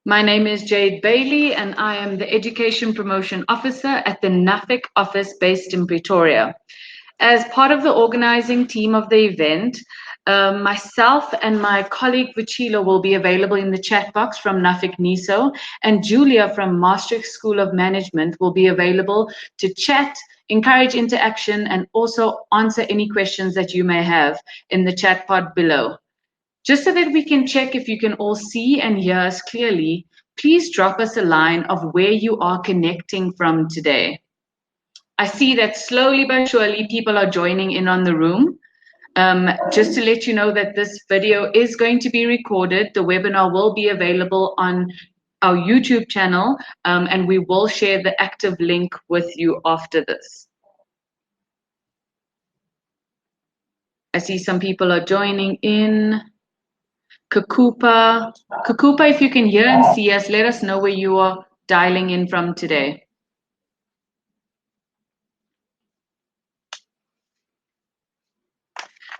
My name is Jade Bailey, and I am the Education Promotion Officer at the NAFIC office based in Pretoria. As part of the organizing team of the event, myself and my colleague Vuchilo will be available in the chat box from NAFIC NISO, and Julia from Maastricht School of Management will be available to chat, encourage interaction, and also answer any questions that you may have in the chat pod below. Just so that we can check if you can all see and hear us clearly, please drop us a line of where you are connecting from today. I see that slowly but surely people are joining in on the room. Just to let you know that this video is going to be recorded. The webinar will be available on our YouTube channel, and we will share the active link with you after this. I see some people are joining in. Kakupa, if you can hear and see us, let us know where you are dialing in from today.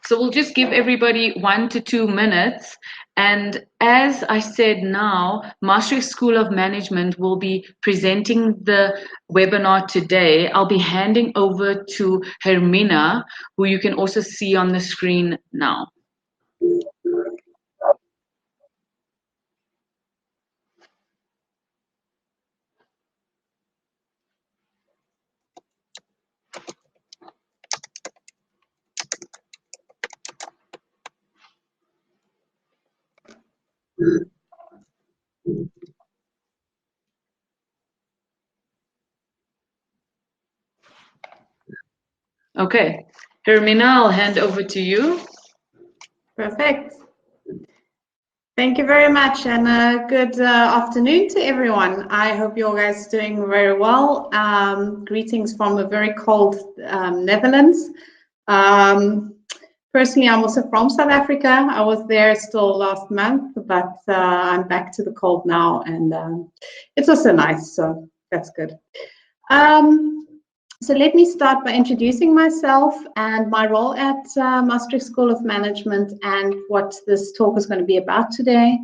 So we'll just give everybody 1 to 2 minutes. And as I said now, Maastricht School of Management will be presenting the webinar today. I'll be handing over to Hermina, who you can also see on the screen now. Okay, Hermina, I'll hand over to you. Perfect. Thank you very much, and good afternoon to everyone. I hope you guys are doing very well. Greetings from a very cold Netherlands. Personally, I'm also from South Africa. I was there still last month, but I'm back to the cold now, and it's also nice, so that's good. So let me start by introducing myself and my role at Maastricht School of Management and what this talk is going to be about today.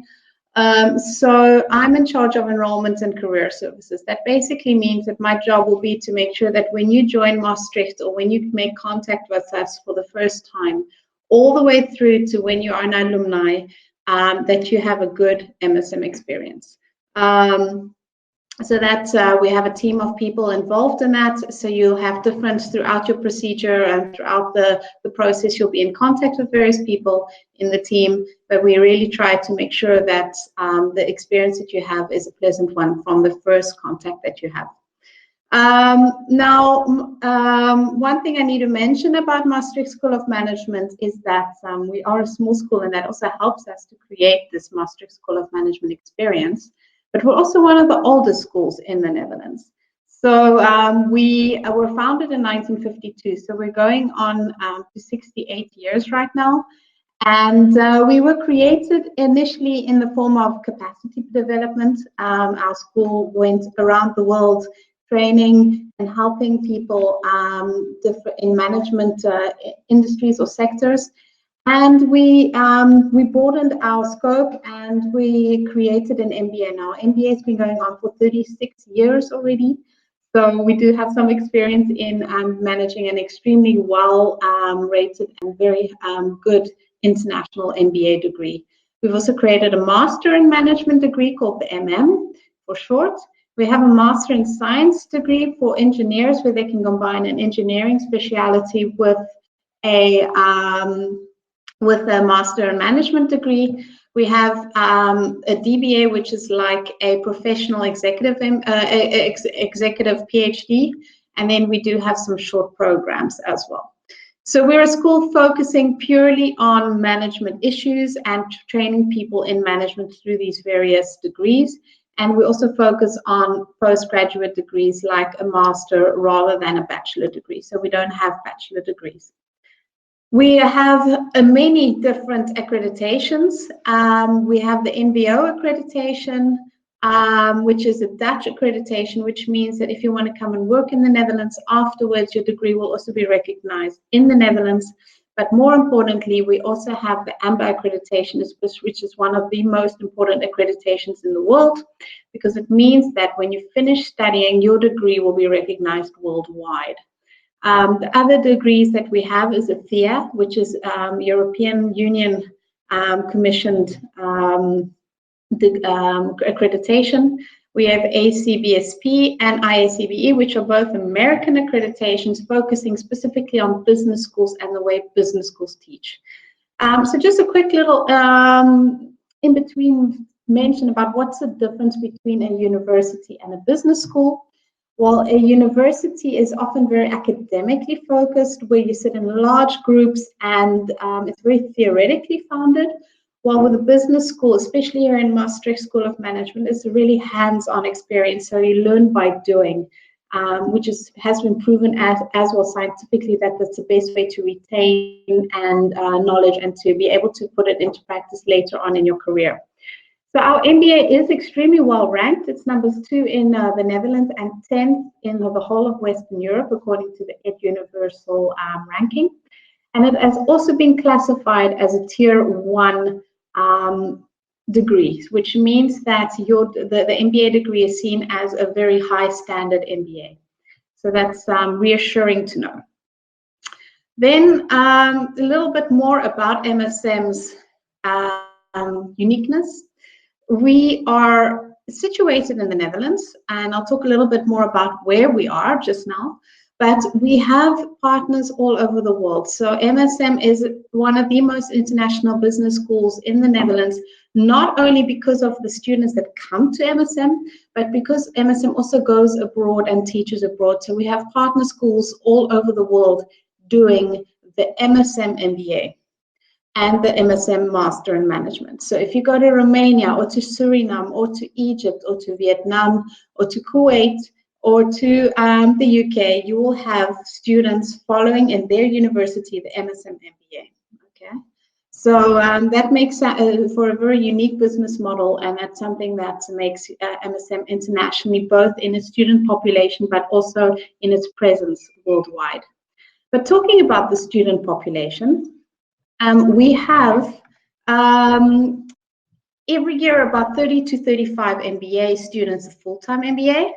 So I'm in charge of enrollment and career services. That basically means that my job will be to make sure that when you join Maastricht or when you make contact with us for the first time, all the way through to when you are an alumni, that you have a good MSM experience. So that we have a team of people involved in that. So you'll have different throughout your procedure and throughout the process, you'll be in contact with various people in the team, but we really try to make sure that the experience that you have is a pleasant one from the first contact that you have. One thing I need to mention about Maastricht School of Management is that we are a small school, and that also helps us to create this Maastricht School of Management experience. But we're also one of the oldest schools in the Netherlands. So we were founded in 1952. So we're going on to 68 years right now. And we were created initially in the form of capacity development. Our school went around the world training and helping people in management industries or sectors. And we broadened our scope and we created an MBA now. MBA has been going on for 36 years already. So we do have some experience in managing an extremely well rated and very good international MBA degree. We've also created a Master in Management degree called the MM for short. We have a Master in Science degree for engineers where they can combine an engineering speciality with a Master in Management degree. We have a DBA, which is like a professional executive PhD, and then we do have some short programs as well. So we're a school focusing purely on management issues and training people in management through these various degrees. And we also focus on postgraduate degrees like a master rather than a bachelor degree. So we don't have bachelor degrees. We have many different accreditations. We have the NBO accreditation, which is a Dutch accreditation, which means that if you want to come and work in the Netherlands afterwards, your degree will also be recognized in the Netherlands. But more importantly, we also have the AMBA accreditation, which is one of the most important accreditations in the world, because it means that when you finish studying, your degree will be recognized worldwide. The other degrees that we have is a THEA, which is European Union commissioned accreditation. We have ACBSP and IACBE, which are both American accreditations focusing specifically on business schools and the way business schools teach. So just a quick little in-between mention about what's the difference between a university and a business school. Well, a university is often very academically focused, where you sit in large groups and it's very theoretically founded. While with a business school, especially here in Maastricht School of Management, it's a really hands-on experience. So you learn by doing, which has been proven as well scientifically that that's the best way to retain and knowledge and to be able to put it into practice later on in your career. So our MBA is extremely well ranked. It's numbers 2 in the Netherlands and 10th in the whole of Western Europe, according to the Ed Universal ranking. And it has also been classified as a tier 1 degree, which means that the MBA degree is seen as a very high standard MBA. So that's reassuring to know. Then a little bit more about MSM's uniqueness. We are situated in the Netherlands, and I'll talk a little bit more about where we are just now. But we have partners all over the world. So MSM is one of the most international business schools in the Netherlands, not only because of the students that come to MSM, but because MSM also goes abroad and teaches abroad. So we have partner schools all over the world doing the MSM MBA and the MSM Master in Management. So if you go to Romania or to Suriname or to Egypt or to Vietnam or to Kuwait, or to the UK, you will have students following in their university the MSM MBA. Okay, so that makes for a very unique business model, and that's something that makes MSM internationally, both in its student population but also in its presence worldwide. But talking about the student population, we have every year about 30 to 35 MBA students, a full-time MBA.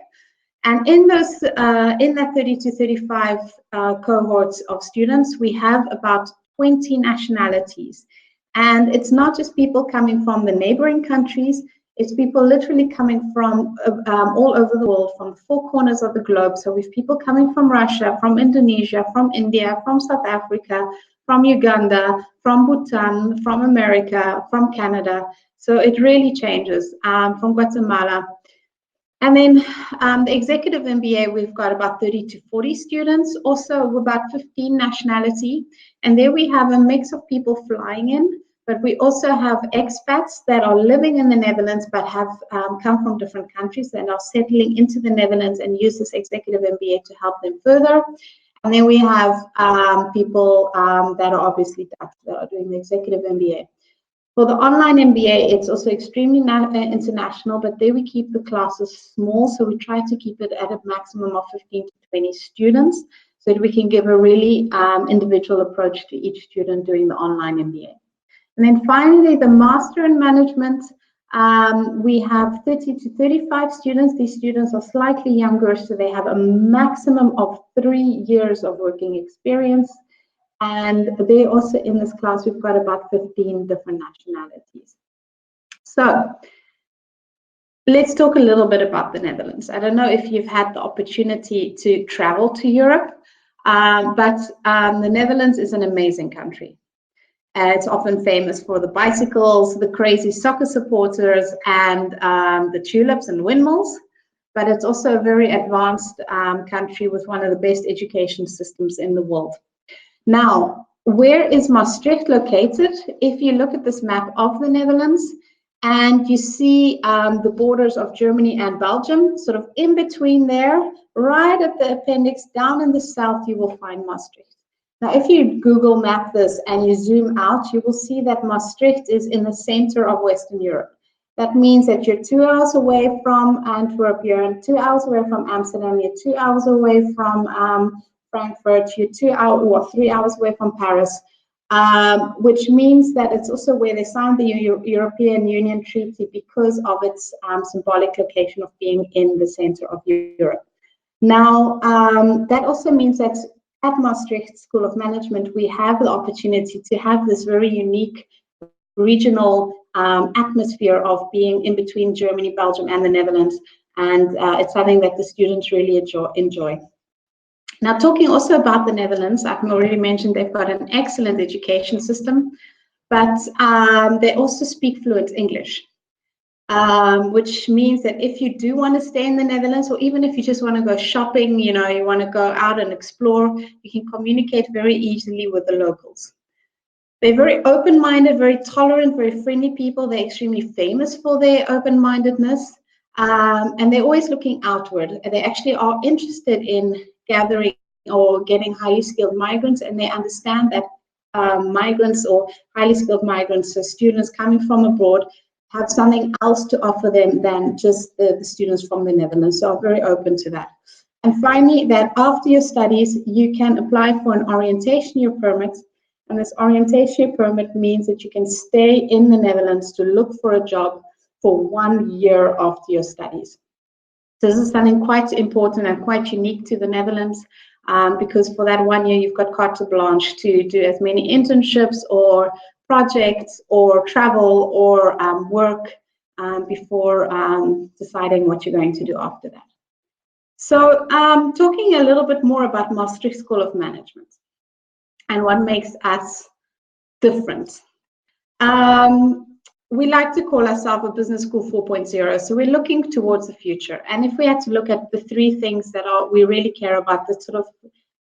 And in those, in that 30 to 35 cohorts of students, we have about 20 nationalities. And it's not just people coming from the neighboring countries, it's people literally coming from all over the world, from 4 corners of the globe. So we have people coming from Russia, from Indonesia, from India, from South Africa, from Uganda, from Bhutan, from America, from Canada. So it really changes, from Guatemala. And then the executive MBA, we've got about 30 to 40 students, also about 15 nationality. And there we have a mix of people flying in, but we also have expats that are living in the Netherlands but have come from different countries and are settling into the Netherlands and use this executive MBA to help them further. And then we have people that are obviously Dutch that are doing the executive MBA. For the online MBA, it's also extremely international, but there we keep the classes small. So we try to keep it at a maximum of 15 to 20 students so that we can give a really individual approach to each student doing the online MBA. And then finally, the Master in Management, we have 30 to 35 students. These students are slightly younger, so they have a maximum of 3 years of working experience. And they also in this class, we've got about 15 different nationalities. So let's talk a little bit about the Netherlands. I don't know if you've had the opportunity to travel to Europe, but the Netherlands is an amazing country. It's often famous for the bicycles, the crazy soccer supporters, and the tulips and windmills. But it's also a very advanced country with one of the best education systems in the world. Now, where is Maastricht located? If you look at this map of the Netherlands and you see the borders of Germany and Belgium, sort of in between there, right at the appendix down in the south, you will find Maastricht. Now, if you Google map this and you zoom out, you will see that Maastricht is in the center of Western Europe. That means that you're 2 hours away from Antwerp, you're 2 hours away from Amsterdam, you're 2 hours away from Frankfurt, you're 2 hours or 3 hours away from Paris. which means that it's also where they signed the European Union Treaty because of its symbolic location of being in the center of Europe. Now, that also means that at Maastricht School of Management, we have the opportunity to have this very unique regional atmosphere of being in between Germany, Belgium, and the Netherlands, and it's something that the students really enjoy. Now, talking also about the Netherlands, I've already mentioned they've got an excellent education system, but they also speak fluent English, which means that if you do want to stay in the Netherlands, or even if you just want to go shopping, you want to go out and explore, you can communicate very easily with the locals. They're very open-minded, very tolerant, very friendly people. They're extremely famous for their open-mindedness, and they're always looking outward. They actually are interested in gathering or getting highly skilled migrants, and they understand that migrants or highly skilled migrants, so students coming from abroad, have something else to offer them than just the students from the Netherlands. So I'm very open to that. And finally, that after your studies, you can apply for an orientation year permit. And this orientation year permit means that you can stay in the Netherlands to look for a job for 1 year after your studies. So this is something quite important and quite unique to the Netherlands, because for that 1 year, you've got carte blanche to do as many internships or projects or travel or work before deciding what you're going to do after that. So talking a little bit more about Maastricht School of Management and what makes us different. We like to call ourselves a business school 4.0. So we're looking towards the future. And if we had to look at the three things that we really care about that sort of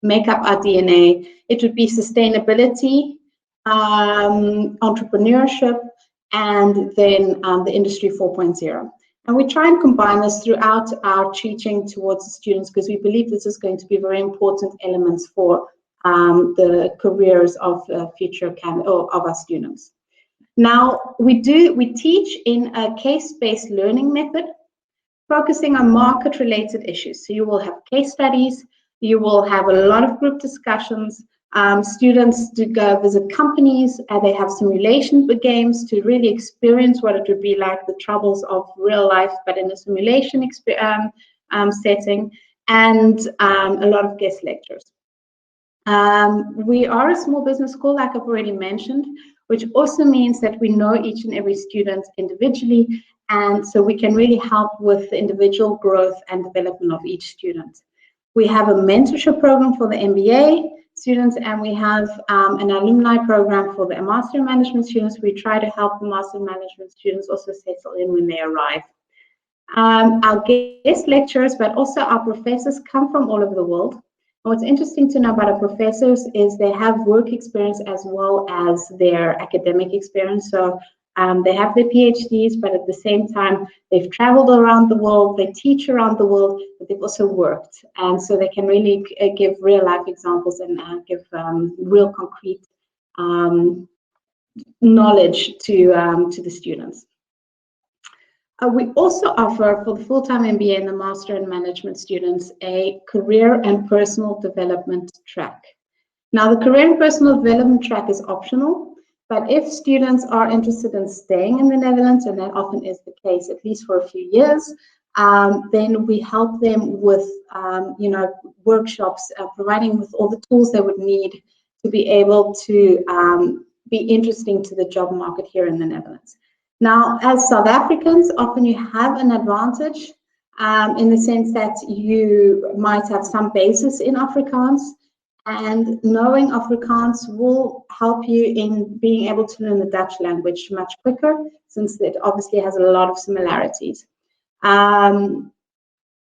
make up our DNA, it would be sustainability, entrepreneurship, and then the industry 4.0. And we try and combine this throughout our teaching towards the students because we believe this is going to be very important elements for the careers of future of our students. Now, we teach in a case-based learning method, focusing on market-related issues. So you will have case studies, you will have a lot of group discussions. Students do go visit companies, they have simulation games to really experience what it would be like, the troubles of real life, but in a simulation setting, and a lot of guest lectures. We are a small business school, like I've already mentioned, which also means that we know each and every student individually, and so we can really help with the individual growth and development of each student. We have a mentorship program for the MBA students, and we have an alumni program for the Master Management students. We try to help the Master Management students also settle in when they arrive. Our guest lecturers, but also our professors, come from all over the world. And what's interesting to know about our professors is they have work experience as well as their academic experience. So they have their PhDs, but at the same time, they've traveled around the world, they teach around the world, but they've also worked. And so they can really give real life examples and give real concrete knowledge to the students. We also offer for the full-time MBA and the Master in Management students a career and personal development track. Now, the career and personal development track is optional, but if students are interested in staying in the Netherlands, and that often is the case, at least for a few years, then we help them with, workshops, providing with all the tools they would need to be able to be interesting to the job market here in the Netherlands. Now, as South Africans, often you have an advantage in the sense that you might have some basis in Afrikaans, and knowing Afrikaans will help you in being able to learn the Dutch language much quicker, since it obviously has a lot of similarities. And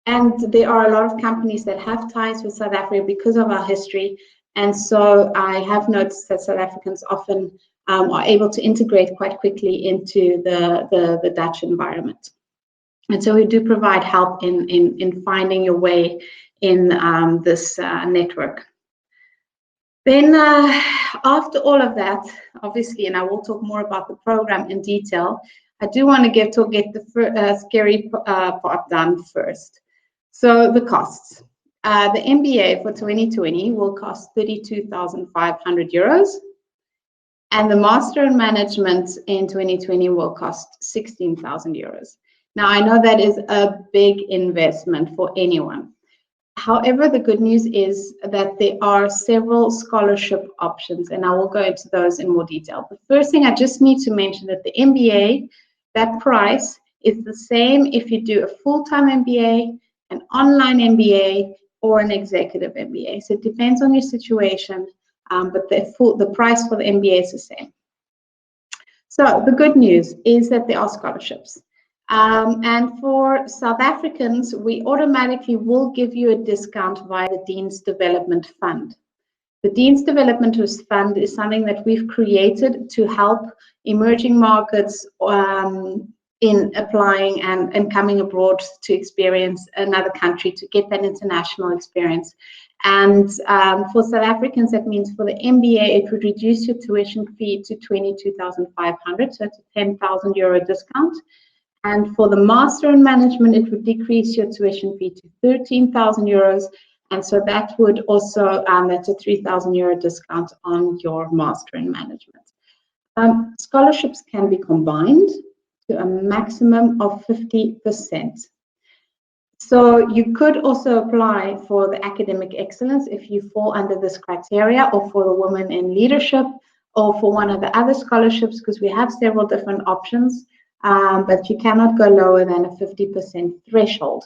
there are a lot of companies that have ties with South Africa because of our history. And so I have noticed that South Africans often are able to integrate quite quickly into the Dutch environment. And so we do provide help in finding your way in this network. Then after all of that, obviously, and I will talk more about the program in detail, I do want to get the scary part done first. So the costs. The MBA for 2020 will cost €32,500. And the Master in Management in 2020 will cost 16,000 euros. Now, I know that is a big investment for anyone. However, the good news is that there are several scholarship options, and I will go into those in more detail. The first thing I just need to mention that the MBA, that price is the same if you do a full-time MBA, an online MBA, or an executive MBA. So it depends on your situation, but the price for the MBA is the same. So the good news is that there are scholarships. And for South Africans, we automatically will give you a discount via the Dean's Development Fund. The Dean's Development Fund is something that we've created to help emerging markets in applying and coming abroad to experience another country, to get that international experience. And for South Africans, that means for the MBA, it would reduce your tuition fee to 22,500, so it's a 10,000 euro discount. And for the Master in Management, it would decrease your tuition fee to 13,000 euros. And so that would also, that's a 3,000 euro discount on your Master in Management. Scholarships can be combined to a maximum of 50%. So you could also apply for the academic excellence if you fall under this criteria, or for the women in leadership, or for one of the other scholarships, because we have several different options. But you cannot go lower than a 50% threshold.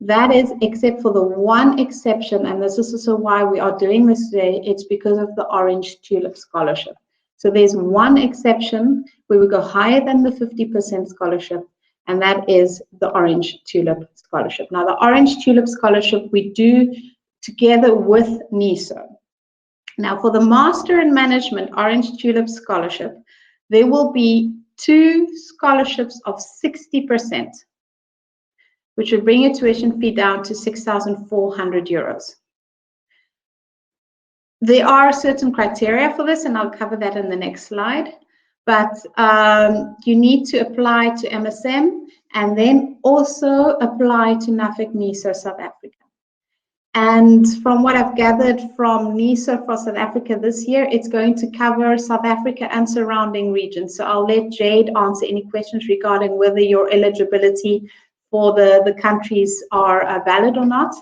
That is, except for the one exception, and this is also why we are doing this today, it's because of the Orange Tulip Scholarship. So there's one exception where we go higher than the 50% scholarship, and that is the Orange Tulip Scholarship. Now, the Orange Tulip Scholarship we do together with NISO. Now, for the Master in Management Orange Tulip Scholarship, there will be 2 scholarships of 60%, which would bring your tuition fee down to 6,400 euros. There are certain criteria for this, and I'll cover that in the next slide. But you need to apply to MSM and then also apply to NAFIC NISO South Africa. And from what I've gathered from NISO for South Africa this year, it's going to cover South Africa and surrounding regions. So I'll let Jade answer any questions regarding whether your eligibility for the countries are valid or not,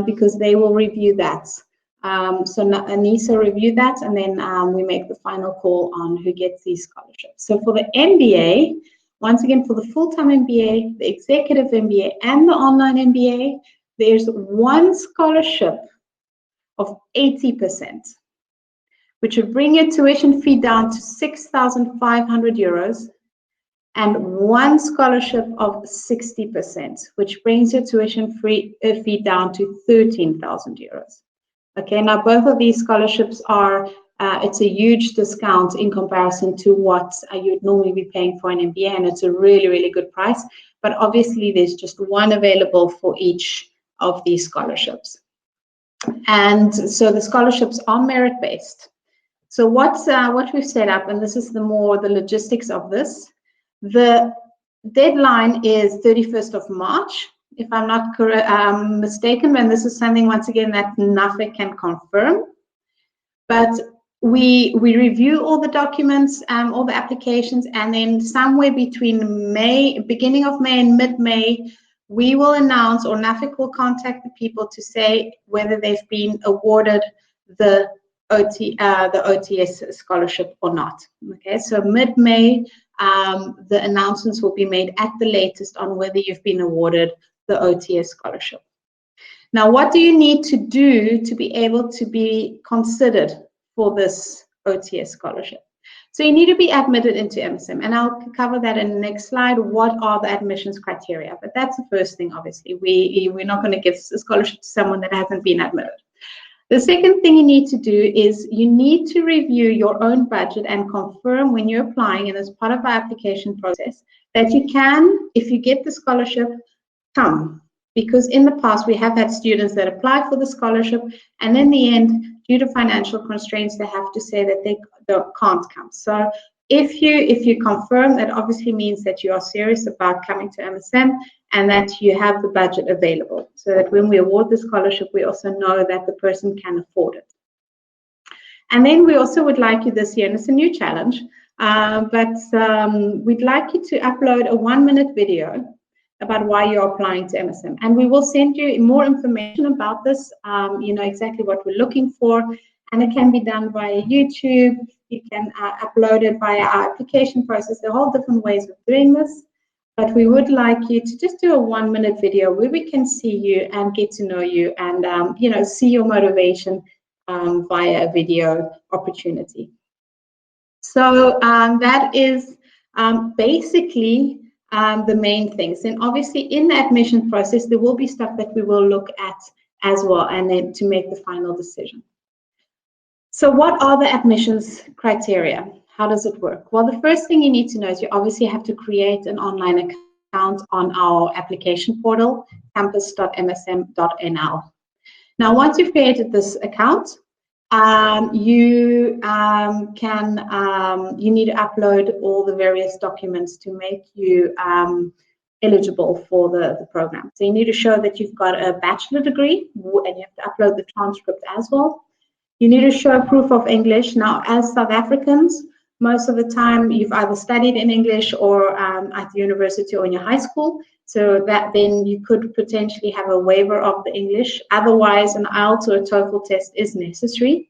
because they will review that. So NISO review that, and then we make the final call on who gets these scholarships. So for the MBA, once again, for the full-time MBA, the executive MBA, and the online MBA, there's one scholarship of 80%, which would bring your tuition fee down to 6,500 euros, and one scholarship of 60%, which brings your tuition fee down to 13,000 euros. Okay, now both of these scholarships are, it's a huge discount in comparison to what you'd normally be paying for an MBA, and it's a really, really good price. But obviously, there's just one available for each of these scholarships. And so the scholarships are merit-based. So what we've set up, and this is the logistics of this, the deadline is 31st of March, if I'm not mistaken, and this is something, once again, that NAFIC can confirm. But we review all the documents, all the applications, and then somewhere between beginning of May and mid-May, we will announce, or NAFIC will contact the people to say whether they've been awarded the OTS scholarship or not. Okay, so mid-May, the announcements will be made at the latest on whether you've been awarded the OTS scholarship. Now, what do you need to do to be able to be considered for this OTS scholarship? So you need to be admitted into MSM, and I'll cover that in the next slide. What are the admissions criteria? But that's the first thing, obviously. We're not going to give a scholarship to someone that hasn't been admitted. The second thing you need to do is you need to review your own budget and confirm when you're applying, and as part of our application process, that you can, if you get the scholarship, come. Because in the past, we have had students that apply for the scholarship, and in the end, due to financial constraints, they have to say that they can't come. So if you confirm, that obviously means that you are serious about coming to MSM and that you have the budget available, so that when we award the scholarship, we also know that the person can afford it. And then we also would like you this year, and it's a new challenge, but we'd like you to upload a 1-minute video about why you're applying to MSM. And we will send you more information about this, you know, exactly what we're looking for. And it can be done via YouTube. You can upload it via our application process. There are all different ways of doing this. But we would like you to just do a 1-minute video where we can see you and get to know you and, you know, see your motivation via a video opportunity. So that is basically the main things. And obviously in the admission process, there will be stuff that we will look at as well, and then to make the final decision. So what are the admissions criteria? How does it work? Well, the first thing you need to know is you obviously have to create an online account on our application portal, campus.msm.nl. Now, once you've created this account, you need to upload all the various documents to make you eligible for the program. So you need to show that you've got a bachelor degree, and you have to upload the transcript as well. You need to show proof of English. Now, as South Africans, most of the time you've either studied in English or at the university or in your high school. So that then you could potentially have a waiver of the English. Otherwise, an IELTS or a TOEFL test is necessary.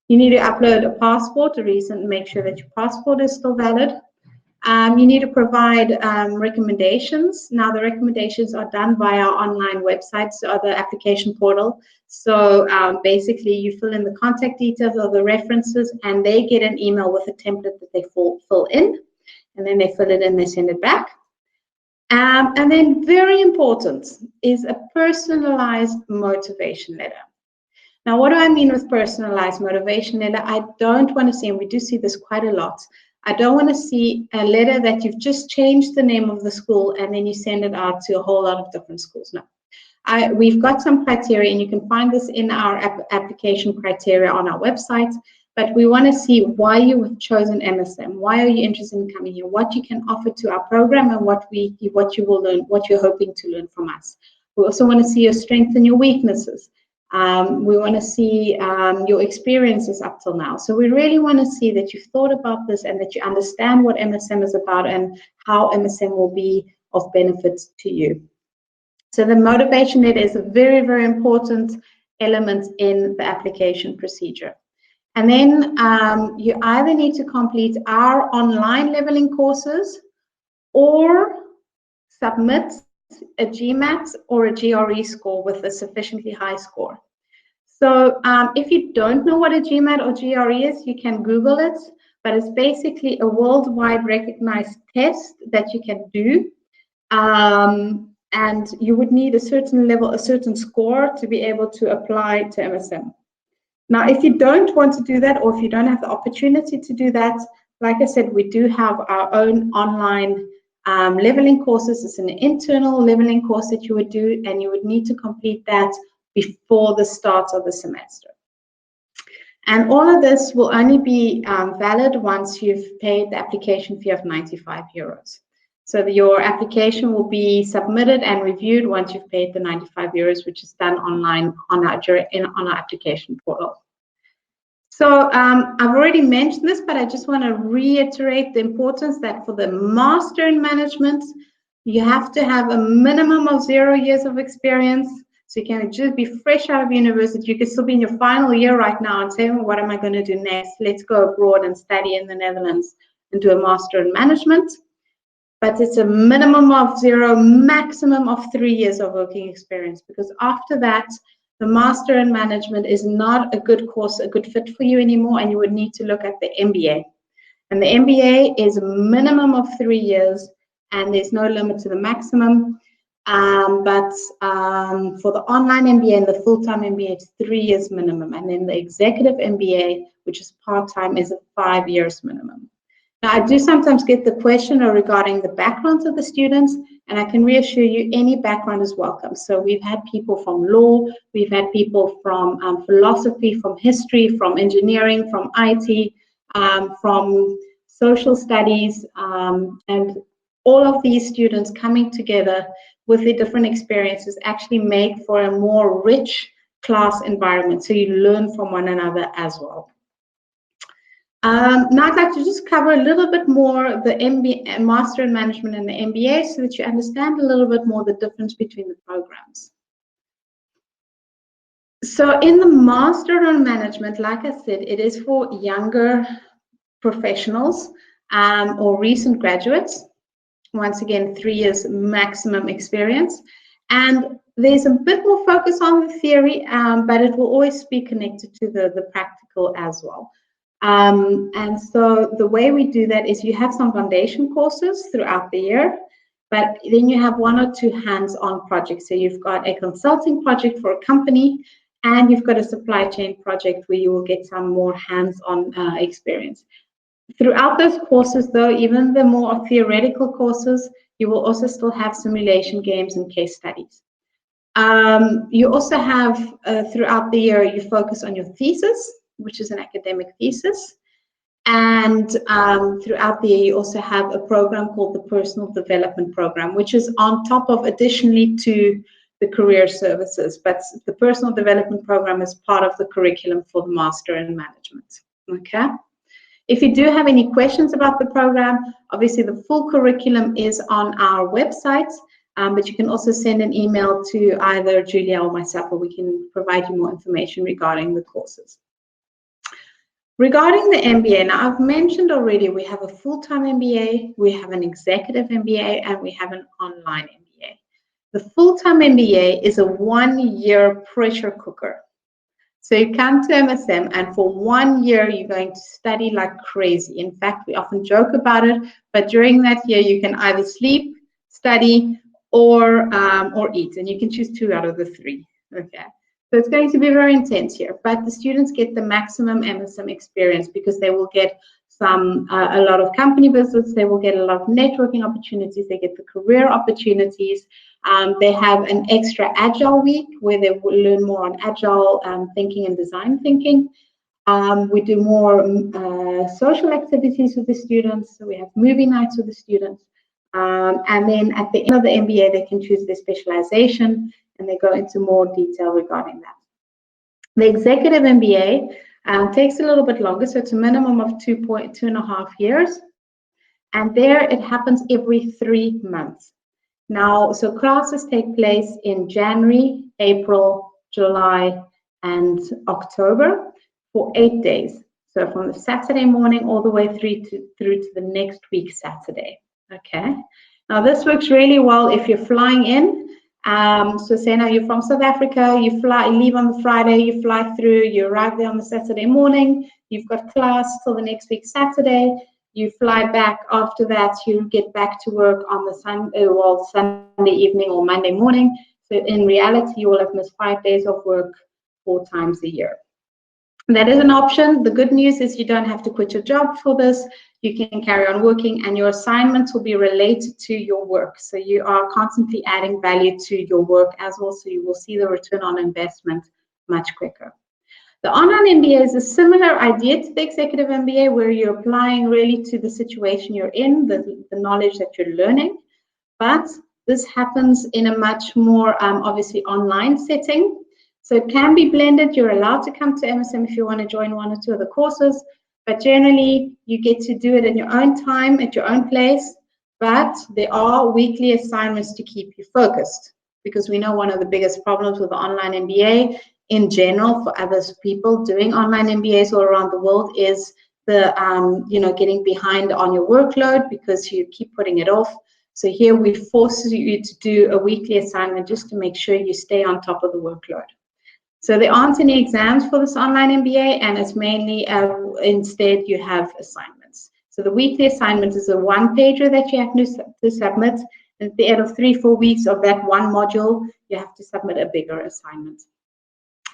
You need to upload a passport, make sure that your passport is still valid. You need to provide recommendations. Now, the recommendations are done via our online websites or the application portal. So basically, you fill in the contact details of the references, and they get an email with a template that they fill in, and then they fill it in, they send it back. And then very important is a personalized motivation letter. Now, what do I mean with personalized motivation letter? I don't want to see, and we do see this quite a lot, I don't want to see a letter that you've just changed the name of the school and then you send it out to a whole lot of different schools. No. We've got some criteria, and you can find this in our application criteria on our website, but we want to see why you have chosen MSM. Why are you interested in coming here? What you can offer to our program, and what you will learn, what you're hoping to learn from us. We also want to see your strengths and your weaknesses. We want to see your experiences up till now. So we really want to see that you've thought about this and that you understand what MSM is about and how MSM will be of benefit to you. So the motivation letter is a very, very important element in the application procedure. And then you either need to complete our online leveling courses or submit a GMAT or a GRE score with a sufficiently high score. So if you don't know what a GMAT or GRE is, you can Google it, but it's basically a worldwide recognized test that you can do. And you would need a certain level, a certain score to be able to apply to MSM. Now, if you don't want to do that, or if you don't have the opportunity to do that, like I said, we do have our own online leveling courses. It's an internal leveling course that you would do, and you would need to complete that before the start of the semester. And all of this will only be valid once you've paid the application fee of 95 euros. So your application will be submitted and reviewed once you've paid the 95 euros, which is done online on our application portal. So I've already mentioned this, but I just want to reiterate the importance that for the Master in Management, you have to have a minimum of 0 years of experience. So you can just be fresh out of university. You could still be in your final year right now and say, well, what am I going to do next? Let's go abroad and study in the Netherlands and do a Master in Management. But it's a minimum of 0, maximum of 3 years of working experience, because after that, the Master in Management is not a good course, a good fit for you anymore, and you would need to look at the MBA. And the MBA is a minimum of 3 years, and there's no limit to the maximum. But for the online MBA and the full-time MBA, it's 3 years minimum. And then the executive MBA, which is part-time, is a 5 years minimum. Now, I do sometimes get the question regarding the backgrounds of the students, and I can reassure you any background is welcome. So we've had people from law, we've had people from philosophy, from history, from engineering, from IT, from social studies, and all of these students coming together with their different experiences actually make for a more rich class environment. So you learn from one another as well. Now I'd like to just cover a little bit more the MBA, Master in Management and the MBA, so that you understand a little bit more the difference between the programs. So in the Master in Management, like I said, it is for younger professionals or recent graduates. Once again, 3 years maximum experience. And there's a bit more focus on the theory, but it will always be connected to the practical as well. And so the way we do that is you have some foundation courses throughout the year, but then you have 1 or 2 hands-on projects. So you've got a consulting project for a company, and you've got a supply chain project where you will get some more hands-on experience. Throughout those courses, though, even the more theoretical courses, you will also still have simulation games and case studies. You also have, throughout the year, you focus on your thesis, which is an academic thesis. And throughout the year, you also have a program called the Personal Development Program, which is on top of additionally to the career services. But the Personal Development Program is part of the curriculum for the Master in Management. Okay. If you do have any questions about the program, obviously the full curriculum is on our website, but you can also send an email to either Julia or myself, or we can provide you more information regarding the courses. Regarding the MBA, now I've mentioned already we have a full-time MBA, we have an executive MBA, and we have an online MBA. The full-time MBA is a 1-year pressure cooker. So you come to MSM, and for 1 year, you're going to study like crazy. In fact, we often joke about it, but during that year, you can either sleep, study, or eat, and you can choose 2 out of the 3. Okay. So it's going to be very intense here, but the students get the maximum MSM experience because they will get a lot of company visits, they will get a lot of networking opportunities, they get the career opportunities. They have an extra agile week where they will learn more on agile thinking and design thinking. We do more social activities with the students. So we have movie nights with the students. And then at the end of the MBA, they can choose their specialization, and they go into more detail regarding that. The executive MBA takes a little bit longer, so it's a minimum of 2.5 years. And there it happens every 3 months. Now, so classes take place in January, April, July, and October for 8 days. So from the Saturday morning all the way through to the next week, Saturday. Okay. Now this works really well if you're flying in. So say now you're from South Africa, you leave on the Friday, you fly through, you arrive there on the Saturday morning, you've got class till the next week, Saturday. You fly back after that, you get back to work on the Sunday evening or Monday morning. So in reality, you will have missed 5 days of work 4 times a year. That is an option. The good news is you don't have to quit your job for this. You can carry on working, and your assignments will be related to your work. So you are constantly adding value to your work as well. So you will see the return on investment much quicker. The online MBA is a similar idea to the executive MBA, where you're applying really to the situation you're in, the knowledge that you're learning. But this happens in a much more, obviously, online setting. So it can be blended. You're allowed to come to MSM if you want to join 1 or 2 of the courses. But generally, you get to do it in your own time, at your own place. But there are weekly assignments to keep you focused, because we know one of the biggest problems with the online MBA in general for other people doing online MBAs all around the world is the, getting behind on your workload because you keep putting it off. So here we force you to do a weekly assignment just to make sure you stay on top of the workload. So there aren't any exams for this online MBA, and it's mainly, instead you have assignments. So the weekly assignment is a 1-pager that you have to submit. And at the end of 3-4 weeks of that 1 module, you have to submit a bigger assignment.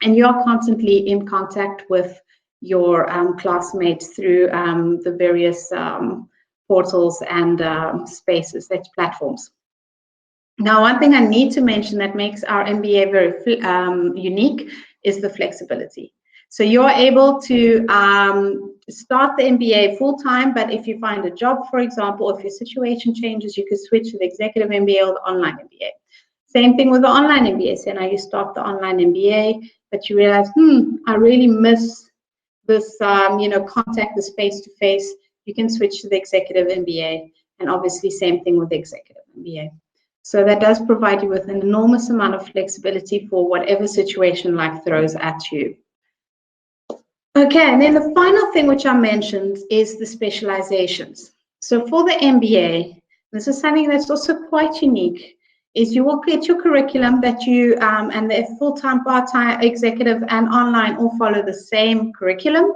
And you're constantly in contact with your classmates through the various portals and spaces, that's platforms. Now, one thing I need to mention that makes our MBA very unique is the flexibility. So you're able to start the MBA full-time, but if you find a job, for example, if your situation changes, you could switch to the executive MBA or the online MBA. Same thing with the online MBA. So now you start the online MBA, but you realize, I really miss this contact, this face-to-face, you can switch to the executive MBA, and obviously same thing with the executive MBA. So that does provide you with an enormous amount of flexibility for whatever situation life throws at you. Okay, and then the final thing which I mentioned is the specializations. So for the MBA, this is something that's also quite unique, is you will get your curriculum that you, and the full-time, part-time, executive, and online all follow the same curriculum.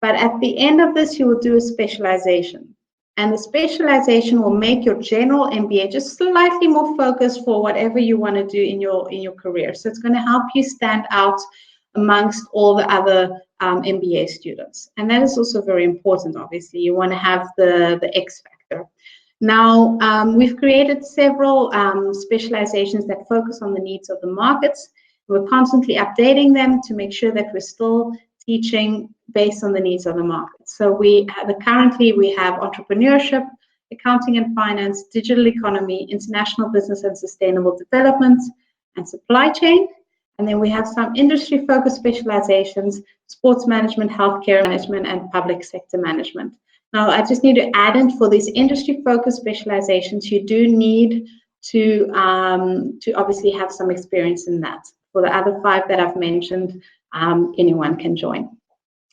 But at the end of this, you will do a specialization. And the specialization will make your general MBA just slightly more focused for whatever you want to do in your career. So it's going to help you stand out amongst all the other MBA students. And that is also very important, obviously. You want to have the X factor. Now, we've created several specializations that focus on the needs of the markets. We're constantly updating them to make sure that we're still teaching based on the needs of the market. So currently we have entrepreneurship, accounting and finance, digital economy, international business and sustainable development, and supply chain. And then we have some industry-focused specializations, sports management, healthcare management, and public sector management. Now, I just need to add in for these industry-focused specializations, you do need to obviously have some experience in that. For the other 5 that I've mentioned, anyone can join.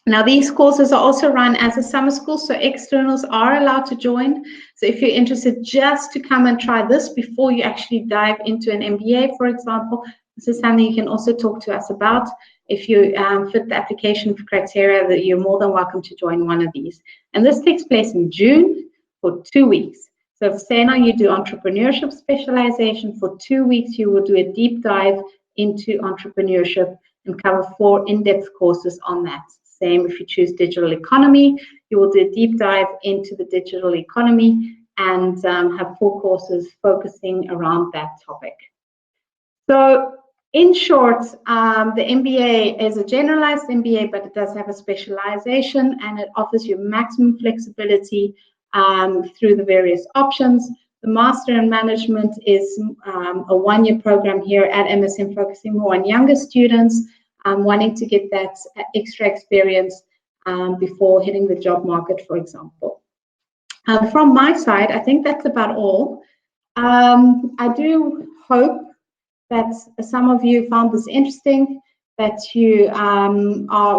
Now, these courses are also run as a summer school, so externals are allowed to join. So if you're interested just to come and try this before you actually dive into an MBA, for example, this is something you can also talk to us about. If you fit the application criteria, that you're more than welcome to join one of these. And this takes place in June for 2 weeks. So if, say now you do entrepreneurship specialization, for 2 weeks, you will do a deep dive into entrepreneurship and cover 4 in-depth courses on that. Same if you choose digital economy, you will do a deep dive into the digital economy and have 4 courses focusing around that topic. So in short, the MBA is a generalized MBA, but it does have a specialization and it offers you maximum flexibility through the various options. The Master in Management is a 1-year program here at MSM, focusing more on younger students wanting to get that extra experience before hitting the job market, for example. From my side, I think that's about all. I do hope that some of you found this interesting, that you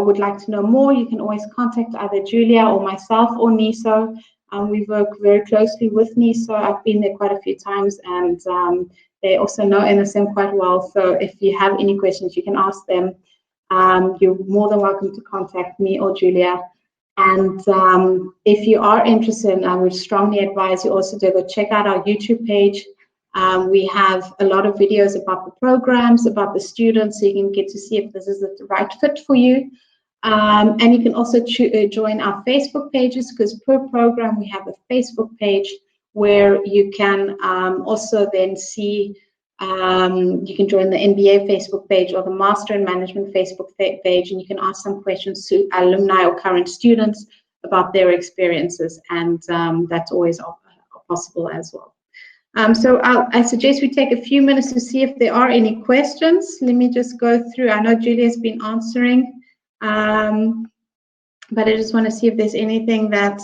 would like to know more. You can always contact either Julia or myself or NISO. We work very closely with NISO. I've been there quite a few times, and they also know MSM quite well. So if you have any questions, you can ask them. You're more than welcome to contact me or Julia. And if you are interested, I would strongly advise you also to go check out our YouTube page. We have a lot of videos about the programs, about the students, so you can get to see if this is the right fit for you. And you can also join our Facebook pages, because per program we have a Facebook page where you can also then see, you can join the MBA Facebook page or the Master in Management Facebook page, and you can ask some questions to alumni or current students about their experiences, and that's always possible as well. So I suggest we take a few minutes to see if there are any questions. Let me just go through. I know Julia's been answering, but I just want to see if there's anything that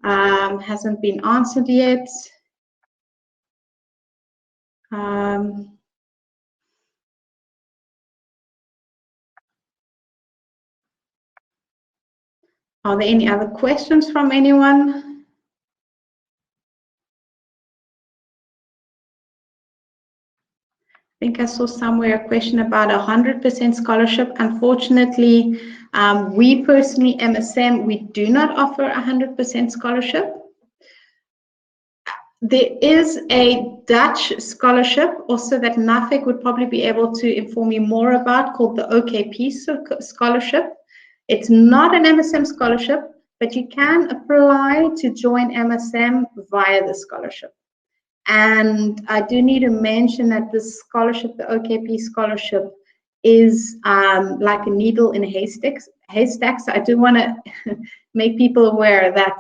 hasn't been answered yet. Are there any other questions from anyone? I think I saw somewhere a question about 100% scholarship. Unfortunately, we personally, MSM, we do not offer 100% scholarship. There is a Dutch scholarship also that NAFIC would probably be able to inform you more about, called the OKP scholarship. It's not an MSM scholarship, but you can apply to join MSM via the scholarship. And I do need to mention that this scholarship, the OKP scholarship, is like a needle in a haystack. So I do want to make people aware that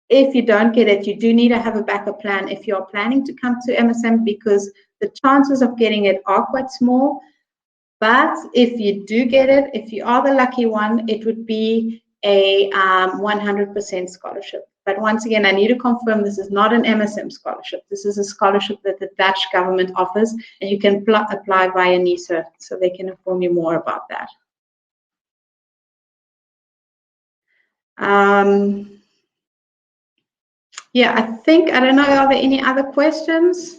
if you don't get it, you do need to have a backup plan if you're planning to come to MSM, because the chances of getting it are quite small. But if you do get it, if you are the lucky one, it would be a 100% scholarship. But once again, I need to confirm this is not an MSM scholarship. This is a scholarship that the Dutch government offers, and you can apply via NISA, so they can inform you more about that. Yeah, I don't know, are there any other questions?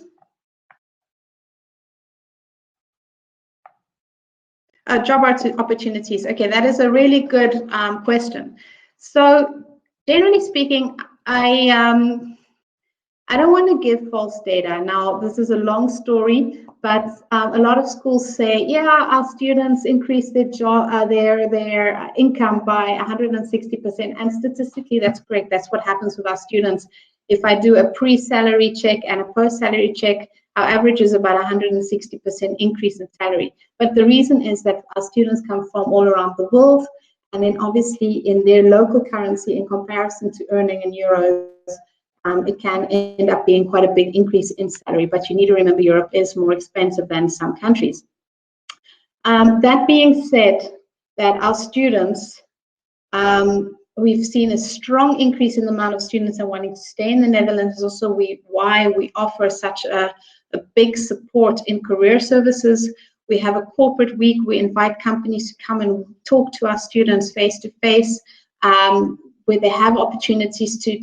Job opportunities. Okay, that is a really good question. So generally speaking, I don't want to give false data. Now, this is a long story, but a lot of schools say, yeah, our students increase their their income by 160%, and statistically, that's correct. That's what happens with our students. If I do a pre-salary check and a post-salary check, our average is about 160% increase in salary. But the reason is that our students come from all around the world, and then obviously in their local currency, in comparison to earning in euros, it can end up being quite a big increase in salary. But you need to remember, Europe is more expensive than some countries. That being said, that our students, we've seen a strong increase in the amount of students that wanting to stay in the Netherlands. Is also why we offer such a big support in career services. We have a corporate week. We invite companies to come and talk to our students face to face, where they have opportunities to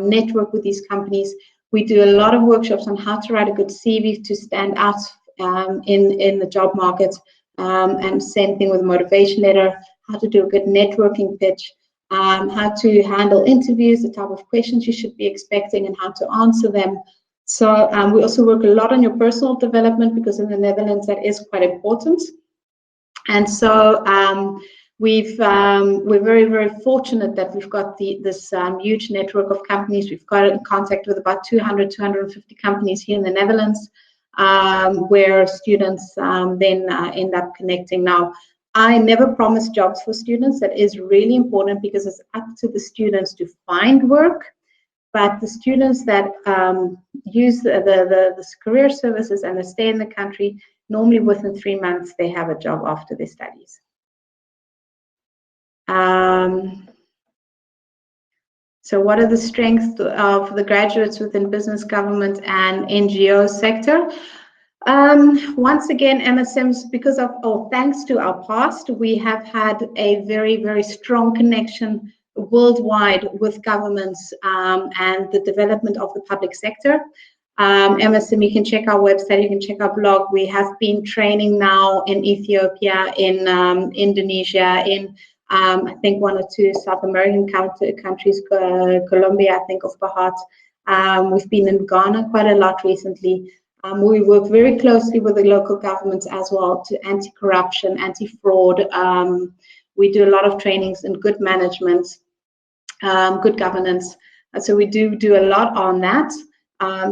network with these companies. We do a lot of workshops on how to write a good CV to stand out in the job market, and same thing with a motivation letter, how to do a good networking pitch, how to handle interviews, the type of questions you should be expecting and how to answer them. So we also work a lot on your personal development, because in the Netherlands that is quite important. And so we're very, very fortunate that we've got this huge network of companies. We've got in contact with about 250 companies here in the Netherlands, where students then end up connecting. Now, I never promise jobs for students. That is really important, because it's up to the students to find work. But the students that use the career services and they stay in the country, normally within 3 months, they have a job after their studies. So what are the strengths of the graduates within business, government, and NGO sector? Once again, MSMs, because of, thanks to our past, we have had a very, very strong connection worldwide with governments and the development of the public sector. MSM, you can check our website, you can check our blog. We have been training now in Ethiopia, in Indonesia, in I think 1 or 2 South American countries, Colombia, I think, of Bahat. We've been in Ghana quite a lot recently. We work very closely with the local governments as well to anti-corruption, anti-fraud. We do a lot of trainings in good management, good governance. So we do a lot on that.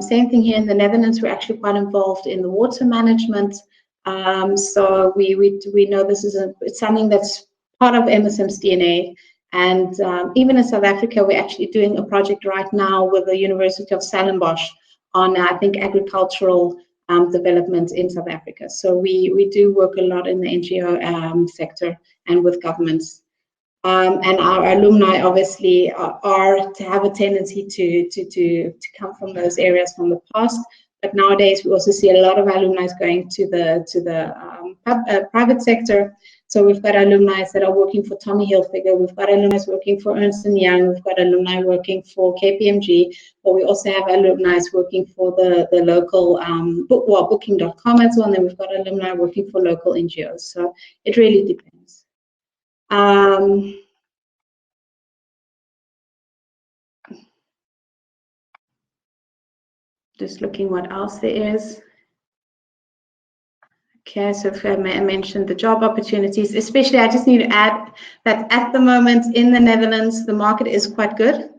Same thing here in the Netherlands. We're actually quite involved in the water management. So we know this is it's something that's part of MSM's DNA. And even in South Africa, we're actually doing a project right now with the University of Stellenbosch on, I think, agricultural development in South Africa. So we do work a lot in the NGO sector and with governments. And our alumni obviously have a tendency to come from those areas from the past. But nowadays we also see a lot of alumni going to the private sector. So we've got alumni that are working for Tommy Hilfiger. We've got alumni working for Ernst & Young. We've got alumni working for KPMG. But we also have alumni working for the local booking.com as well. And then we've got alumni working for local NGOs. So it really depends. Just looking what else there is. Okay, so if I mentioned the job opportunities, especially I just need to add that at the moment in the Netherlands, the market is quite good.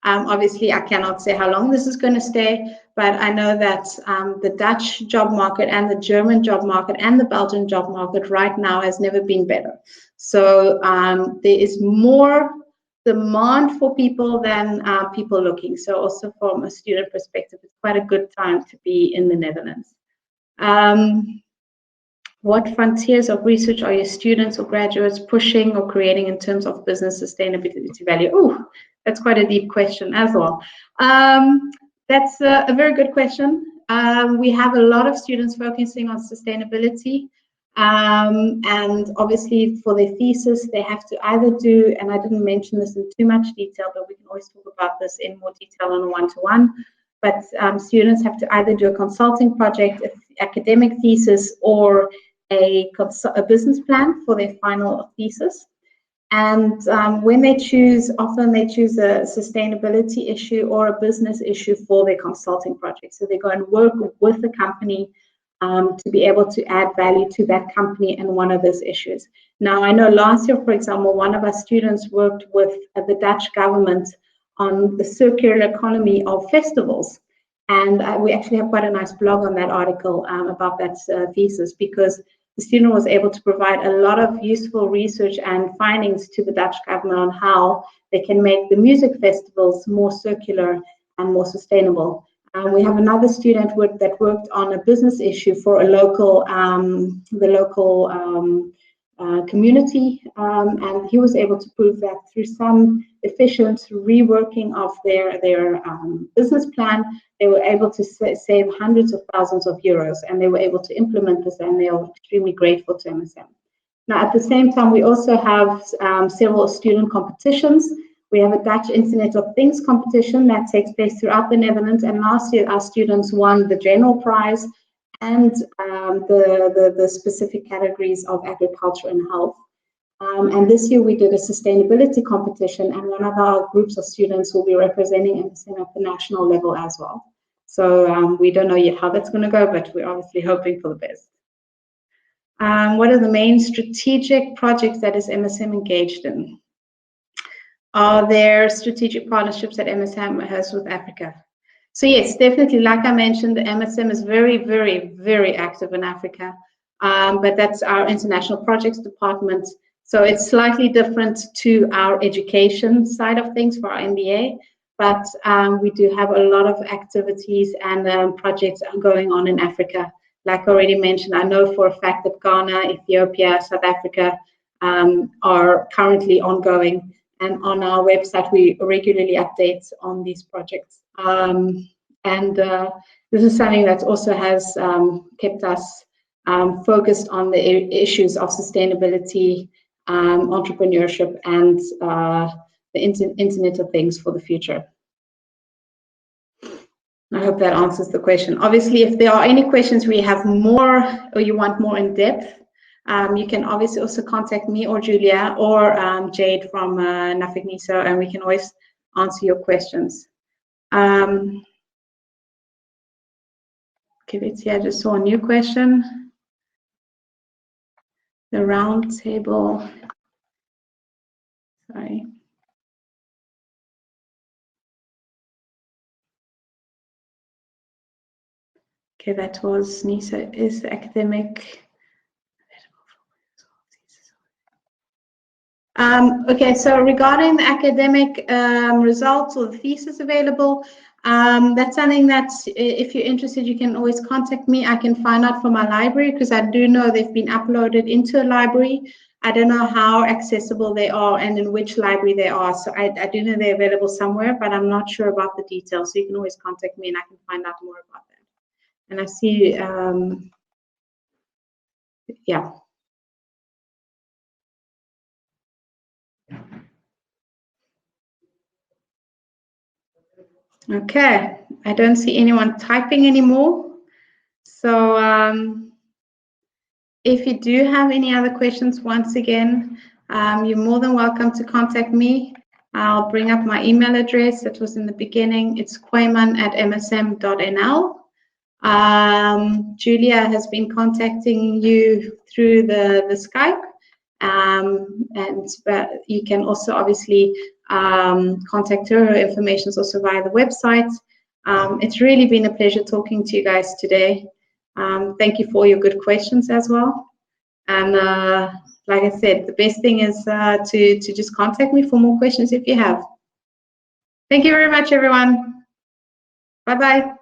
Obviously, I cannot say how long this is going to stay, but I know that the Dutch job market and the German job market and the Belgian job market right now has never been better. So there is more demand for people than people looking. So also from a student perspective, it's quite a good time to be in the Netherlands. What frontiers of research are your students or graduates pushing or creating in terms of business sustainability value? Oh, that's quite a deep question as well. That's a very good question. We have a lot of students focusing on sustainability. And obviously for their thesis, they have to either do, and I didn't mention this in too much detail, but we can always talk about this in more detail on a one-to-one. But students have to either do a consulting project, an academic thesis, or a business plan for their final thesis. And when they choose, often they choose a sustainability issue or a business issue for their consulting project. So they go and work with the company to be able to add value to that company and one of those issues. Now, I know last year, for example, one of our students worked with the Dutch government on the circular economy of festivals. And we actually have quite a nice blog on that article about that thesis, because the student was able to provide a lot of useful research and findings to the Dutch government on how they can make the music festivals more circular and more sustainable. We have another student that worked on a business issue for a local, community, and he was able to prove that through some efficient reworking of their business plan, they were able to save hundreds of thousands of euros, and they were able to implement this, and they are extremely grateful to MSM. Now, at the same time, we also have several student competitions. We have a Dutch Internet of Things competition that takes place throughout the Netherlands, and last year our students won the general prize and the specific categories of agriculture and health. And this year we did a sustainability competition, and one of our groups of students will be representing MSM at the national level as well. So we don't know yet how that's going to go, but we're obviously hoping for the best. What are the main strategic projects that is MSM engaged in? Are there strategic partnerships that MSM has with Africa? So yes, definitely, like I mentioned, the MSM is very, very, very active in Africa, but that's our international projects department. So it's slightly different to our education side of things for our MBA, but we do have a lot of activities and projects going on in Africa. Like I already mentioned, I know for a fact that Ghana, Ethiopia, South Africa are currently ongoing. And on our website, we regularly update on these projects. This is something that also has kept us focused on the issues of sustainability, entrepreneurship, and the Internet of Things for the future. I hope that answers the question. Obviously, if there are any questions where you have more or you want more in depth, you can obviously also contact me or Julia or Jade from Nafik NISO, and we can always answer your questions. Okay, let's see, I just saw a new question. The round table, sorry. Okay, that was NISO is academic. Okay, so regarding the academic results or the thesis available, that's something that if you're interested, you can always contact me. I can find out from our library, because I do know they've been uploaded into a library. I don't know how accessible they are and in which library they are. So I do know they're available somewhere, but I'm not sure about the details. So you can always contact me and I can find out more about that. And I see, yeah. Okay, I don't see anyone typing anymore. So if you do have any other questions, once again, you're more than welcome to contact me. I'll bring up my email address that was in the beginning. It's kweyman@msm.nl. Julia has been contacting you through the Skype. And you can also obviously contact her. Her information is also via the website. It's really been a pleasure talking to you guys today. Thank you for all your good questions as well. And like I said, the best thing is to just contact me for more questions if you have. Thank you very much, everyone. Bye-bye.